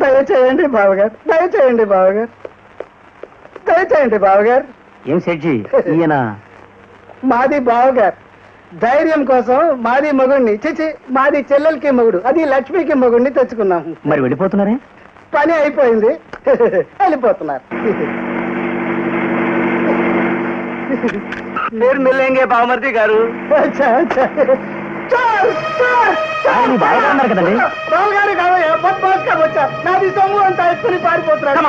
దయచేయండి బావగారు, దయచేయండి బావగారు, దయచేయండి బావగారు. ఏం సెడ్జి ఈయన? మాది బావగారు. ధైర్యం కోసం మాది మగుడిని, చిచి మాది చెల్లెలకి మగుడు, అది లక్ష్మికి మగుడిని తెచ్చుకున్నాము. మరి వెళ్ళిపోతున్నారే? పని అయిపోయింది, వెళ్ళిపోతున్నారు. పేరు మిల్లేంగే బావమర్ది గారు. బావగారు కదండి? బావగారు కాదయ్యా, బద్మాష్గా వచ్చా. నాది సొమ్ము అంతా ఎత్తుని పారిపోతున్నాడు.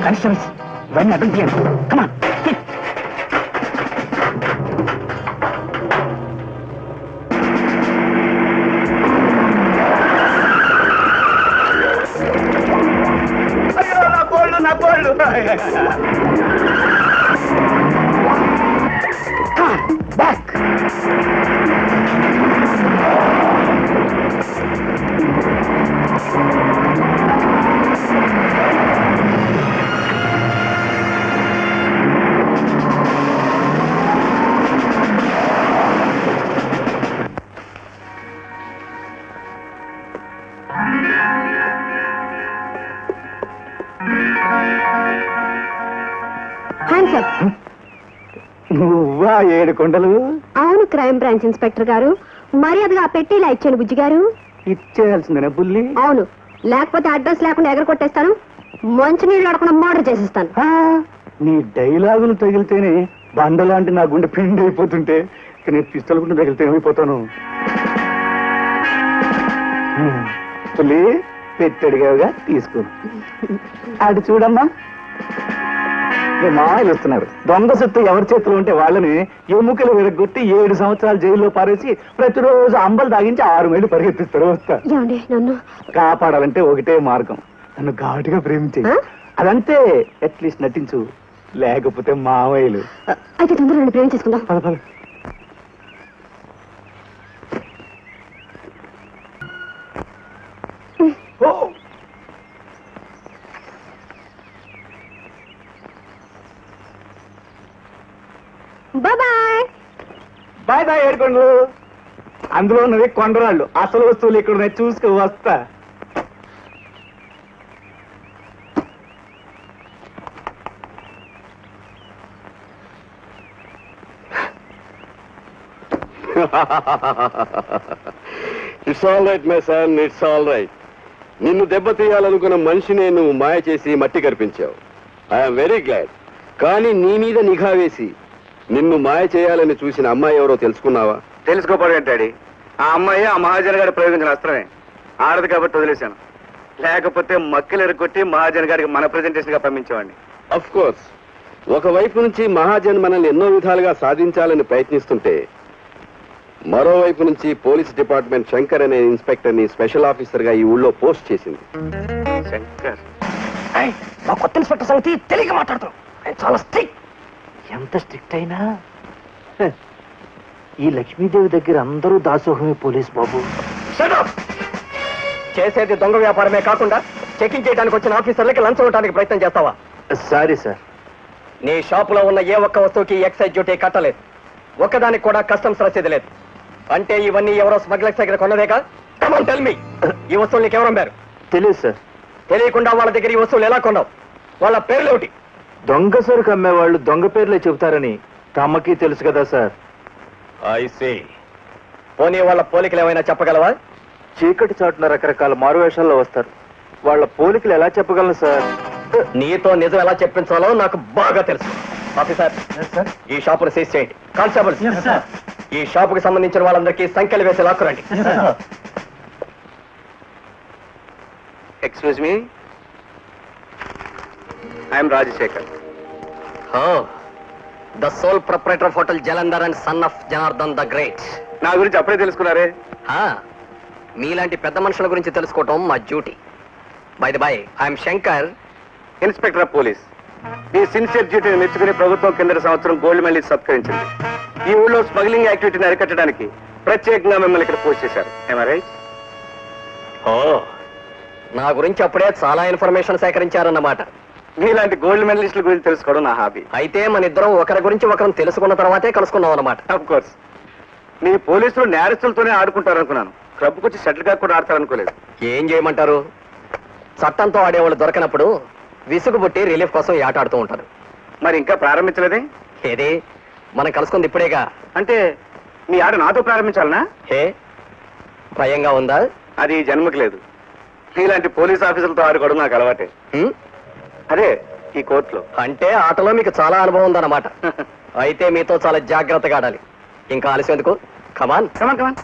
Constables, when I don't hear. Come on. నా కోళ్ళు Back. నువ్వా ఏడు కొండలు? అవును క్రైమ్ బ్రాంచ్ ఇన్స్పెక్టర్ గారు. మర్యాదగా పెట్టేలా ఇచ్చాను బుజ్జి గారు. ఇచ్చేయాల్సిందేనా బుల్లి? అవును, లేకపోతే అడ్రస్ లేకుండా ఎగర కొట్టేస్తాను, మంచినీళ్ళు అడగకుండా మర్డర్ చేసేస్తాను. నీ డైలాగులు తగిలితేనే బండలాంటి నా గుండె పిండి అయిపోతుంటే నేను పిస్తల గుండె తగిలితే ఏమైపోతాను. బుల్లి పెట్టడిగా తీసుకో. అటు చూడమ్మా, మామయ్యలు వస్తున్నారు. దొంగ సొత్తు ఎవరి చేతిలో ఉంటే వాళ్ళని ఎముకలు విరగొట్టి 7 సంవత్సరాలు జైల్లో పారేసి ప్రతిరోజు అంబలు తాగించి 6 మైళ్ళు పరిగెత్తిస్తారు. వస్తా. నన్ను కాపాడాలంటే ఒకటే మార్గం, నన్ను ఘాటుగా ప్రేమించే. అదంతే, అట్లీస్ట్ నటించు, లేకపోతే మామయ్యలు. అయితే తొందరగా నన్ను ప్రేమించేసుకుందాం. పద పద. బాయ్ బాయ్ బాయ్ ఏడుకోండు. అందులో ఉన్నది కొండరాళ్ళు, అసలు వస్తువులు ఇక్కడ ఉన్నాయి, చూసుకు వస్తా. It's all right my son, it's all right. నిన్ను దెబ్బతీయాలనుకున్న మనిషినే నువ్వు మాయ చేసి మట్టి కనిపించావు. I'm very glad. కానీ నీ మీద నిఘా వేసి నిన్ను మాయ చేయాలని చూసిన అమ్మాయి ఎవరో తెలుసుకున్నావా? తెలుసుకోపోవడం డాడీ. ఆ అమ్మాయి ఆ మహాజన్ గారి ప్రయోగించిన అస్త్రమే. ఆడదు కాబట్టి వదిలేశాను, లేకపోతే మక్కలు ఎరగొట్టి మహాజన్ గారికి మన ప్రెజెంటేషన్ గా పంపించేవాడిని. అఫ్ కోర్స్, ఒకవైపు నుంచి మహాజన్ మనల్ని ఎన్నో విధాలుగా సాధించాలని ప్రయత్నిస్తుంటే మరోవైపు నుంచి పోలీస్ డిపార్ట్మెంట్ శంకర్ అనే ఇన్స్పెక్టర్ ని స్పెషల్ ఆఫీసర్ గా ఈ ఊళ్ళో పోస్ట్ చేసింది. శంకర్ మా కొత్త ఇన్స్పెక్టర్ సంగతి తెలియక మాట్లాడుతాం. ఆయన చాలా స్ట్రిక్ట్. ఎంత స్ట్రిక్ట్ అయినా ఈ లక్ష్మీదేవి దగ్గర అందరూ దాసోహమే పోలీస్ బాబు. చేసేది దొంగ వ్యాపారమే కాకుండా చెకింగ్ చేయడానికి వచ్చిన ఆఫీసర్లకి లంచం ఇవ్వడానికి ప్రయత్నం చేస్తావా? Sorry sir. నీ షాపులో ఉన్న ఏ ఒక్క వస్తువుకి ఎక్సైజ్ డ్యూటీ కట్టలేదు, ఒక్కదానికి కూడా కస్టమ్స్ రసీదు లేదు. అంటే ఇవన్నీ ఎవరో స్మగ్లర్స్ దగ్గర కొన్నదేగా? కమ్ ఆన్ టెల్ మీ, ఈ వస్తువులు నీకు ఎవరు అమ్మారు? తెలియదు సార్. తెలియకుండా వాళ్ళ దగ్గర ఈ వస్తువులు ఎలా కొన్నావు? వాళ్ళ పేర్లు ఏమిటి? దొంగ సరుకు అమ్మేవాళ్ళు దొంగ పేర్లే చెబుతారని తమకి తెలుసు కదా సార్. I see. పోనీ వాళ్ళ పోలికలు ఏమైనా చెప్పగలవా? చీకటి చాటున రకరకాల మారువేషాల్లో వస్తారు, వాళ్ళ పోలికలు ఎలా చెప్పగలను సార్? నీతో నిజం ఎలా చెప్పించాలో నాకు బాగా తెలుసు. ఆఫీసర్, ఈ షాపును సీజ్ చేయండి. కానిస్టేబుల్, ఈ షాపుకి సంబంధించిన వాళ్ళందరికీ సంఖ్యలు వేసి లాక్కురండి. Excuse me, I'm Rajasekhar. The sole proprietor of hotel Jalandhar and son of Janardhan the great. నా గురించి అప్పుడే తెలుసుకున్నారే? మీలాంటి పెద్ద మనుషుల గురించి తెలుసుకోవటం మా duty. By the by, I'm Shankar, inspector of police. ఈ సిన్సియర్ డ్యూటీని మెచ్చుకుని ప్రభుత్వం కిందటి సంవత్సరం గోల్డ్ మెడల్ సత్కరించింది. ఈ ఊళ్ళో స్మగ్లింగ్ యాక్టివిటీని అరికట్టడానికి ప్రత్యేకంగా మిమ్మల్ని ఇక్కడ పోస్ట్ చేశారు. ఏమా రైట్? నా గురించి అప్పుడే చాలా ఇన్ఫర్మేషన్ సేకరించారన్నమాట. మీలాంటి గోల్డ్ మెడలిస్టుల గురించి తెలుసుకోవడం నా హాబీ. అయితే మన ఇద్దరం ఒకరి గురించి ఒకరం తెలుసుకున్న తర్వాతే కలుసుకున్నాం అన్నమాట. Of course. మీ పోలీసులు నేరస్తులతోనే ఆడుకుంటారు అనుకున్నాను. క్లబ్కి వచ్చి షటిల్ గా కూడా ఆడతారు అనుకోలేదు. ఏం చేయమంటారు, చట్టంతో ఆడేవాళ్ళు దొరకనప్పుడు విసుగుబుట్టి రిలీఫ్ కోసం ఈ ఆట ఆడుతూ ఉంటారు. మరి ఇంకా ప్రారంభించలేదే? ఏది, మనం కలుసుకుంది ఇప్పుడేగా. అంటే మీ ఆట నాతో ప్రారంభించాలనా? హే, భయంగా ఉందా? అది జన్మకి లేదు. ఇలాంటి పోలీస్ ఆఫీసులతో ఆడుకోవడం నాకు అలవాటే. అదే ఈ కోర్టులో. అంటే ఆటలో మీకు చాలా అనుభవం ఉందన్నమాట. అయితే మీతో చాలా జాగ్రత్తగా ఆడాలి. ఇంకా ఆలస్యం ఎందుకు? కమాన్ కమాన్ కమాన్.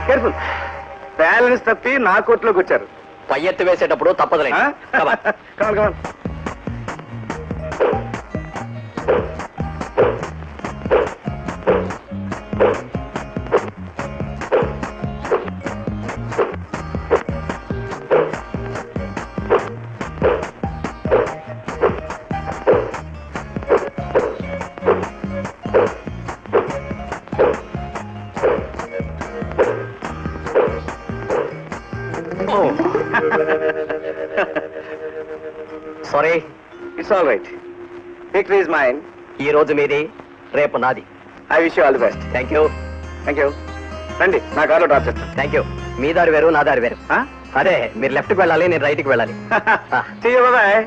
కేర్ఫుల్. బ్యాలెన్స్ తప్పి నా కోర్టులోకి వచ్చారు. పై ఎత్తి వేసేటప్పుడు తప్పదులే. Come on come on. Sorry, it's all right. Victory is mine. ఈ రోజు మీది, రేపు నాది. I wish you all the best. Thank you. Thank you. రండి, నా కార్లో డ్రాప్ చేస్తాను. Thank you. మీ దారి వేరు, నా దారి వేరు. అదే, మీరు లెఫ్ట్కి వెళ్ళాలి, నేను రైట్కి వెళ్ళాలి. See you, bye-bye.